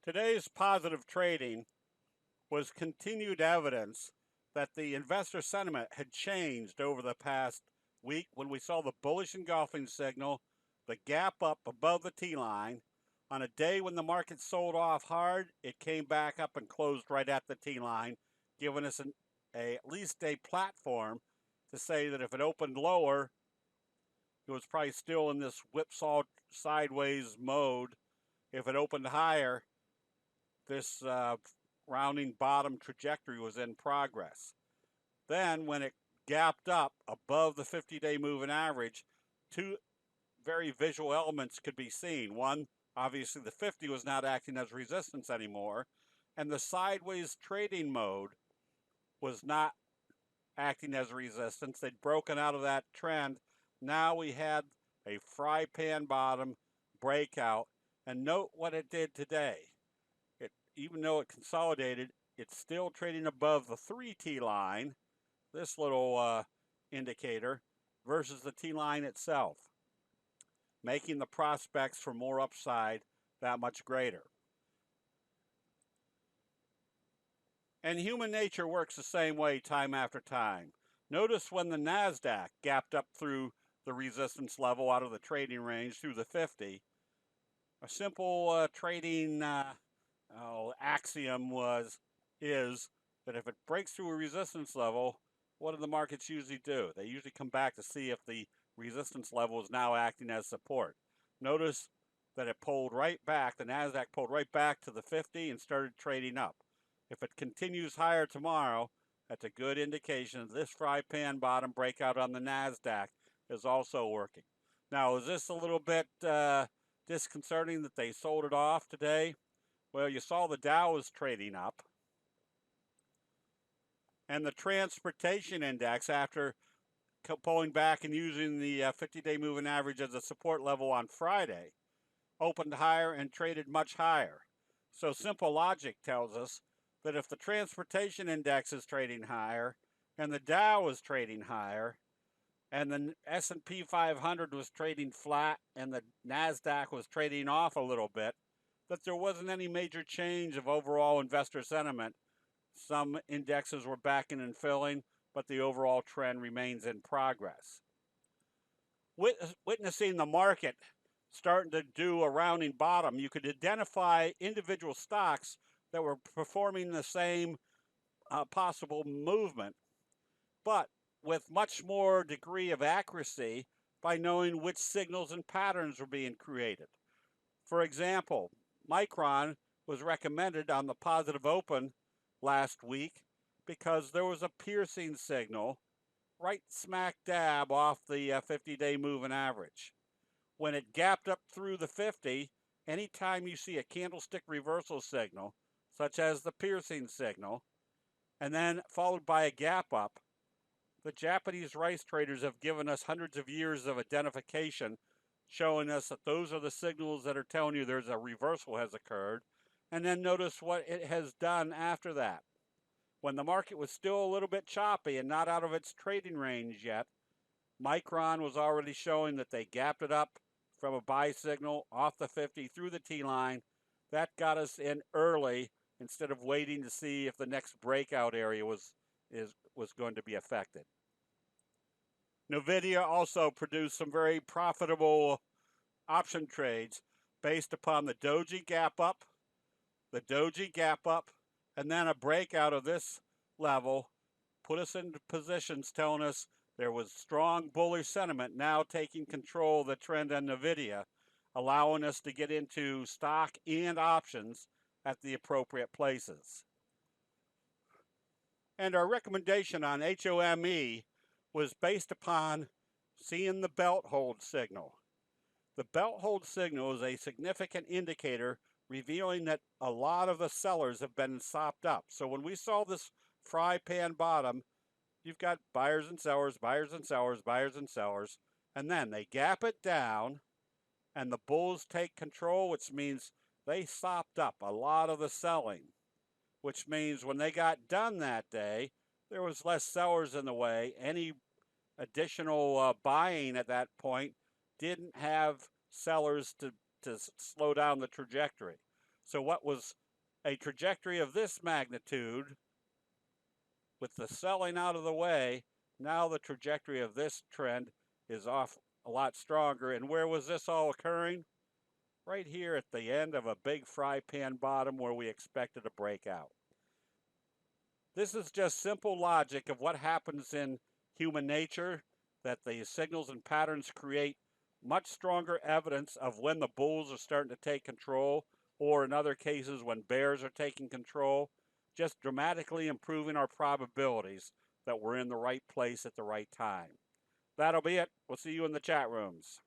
Today's positive trading was continued evidence that the investor sentiment had changed over the past week when we saw the bullish engulfing signal, the gap up above the T line. On a day when the market sold off hard, it came back up and closed right at the T line, giving us at least a platform to say that if it opened lower, it was probably still in this whipsaw sideways mode. If it opened higher, this rounding bottom trajectory was in progress. Then, when it gapped up above the 50-day moving average, two very visual elements could be seen. One, obviously, the 50 was not acting as resistance anymore, and the sideways trading mode was not acting as resistance. They'd broken out of that trend. Now we had a fry pan bottom breakout, and note what it did today. Even though it consolidated, it's still trading above the 3T line, this little indicator, versus the T line itself, making the prospects for more upside that much greater. And human nature works the same way time after time. Notice when the NASDAQ gapped up through the resistance level out of the trading range through the 50, a simple trading axiom is that if it breaks through a resistance level, what do the markets usually do? They usually come back to see if the resistance level is now acting as support. Notice that it pulled right back, the NASDAQ pulled right back to the 50 and started trading up. If it continues higher tomorrow, that's a good indication that this fry pan bottom breakout on the NASDAQ is also working. Now, is this a little bit disconcerting that they sold it off today? Well, you saw the Dow was trading up. And the transportation index, after pulling back and using the 50-day moving average as a support level on Friday, opened higher and traded much higher. So simple logic tells us that if the transportation index is trading higher and the Dow is trading higher and the S&P 500 was trading flat and the NASDAQ was trading off a little bit, that there wasn't any major change of overall investor sentiment. Some indexes were backing and filling, but the overall trend remains in progress. Witnessing the market starting to do a rounding bottom, you could identify individual stocks that were performing the same possible movement, but with much more degree of accuracy by knowing which signals and patterns were being created. For example, Micron was recommended on the positive open last week because there was a piercing signal right smack dab off the 50-day moving average. When it gapped up through the 50, anytime you see a candlestick reversal signal, such as the piercing signal, and then followed by a gap up, the Japanese rice traders have given us hundreds of years of identification showing us that those are the signals that are telling you there's a reversal has occurred. And then notice what it has done after that. When the market was still a little bit choppy and not out of its trading range yet, Micron was already showing that they gapped it up from a buy signal off the 50 through the T line. That got us in early instead of waiting to see if the next breakout area was going to be affected. NVIDIA also produced some very profitable option trades based upon the doji gap up, and then a breakout of this level put us into positions telling us there was strong bullish sentiment now taking control of the trend on NVIDIA, allowing us to get into stock and options at the appropriate places. And our recommendation on HOME was based upon seeing the belt hold signal. The belt hold signal is a significant indicator revealing that a lot of the sellers have been sopped up. So when we saw this fry pan bottom, you've got buyers and sellers, buyers and sellers, buyers and sellers, and then they gap it down and the bulls take control, which means they sopped up a lot of the selling, which means when they got done that day, there was less sellers in the way. Any additional buying at that point didn't have sellers to slow down the trajectory. So what was a trajectory of this magnitude with the selling out of the way, now the trajectory of this trend is off a lot stronger. And where was this all occurring? Right here at the end of a big fry pan bottom where we expected a breakout. This is just simple logic of what happens in human nature, that the signals and patterns create much stronger evidence of when the bulls are starting to take control, or in other cases when bears are taking control, just dramatically improving our probabilities that we're in the right place at the right time. That'll be it. We'll see you in the chat rooms.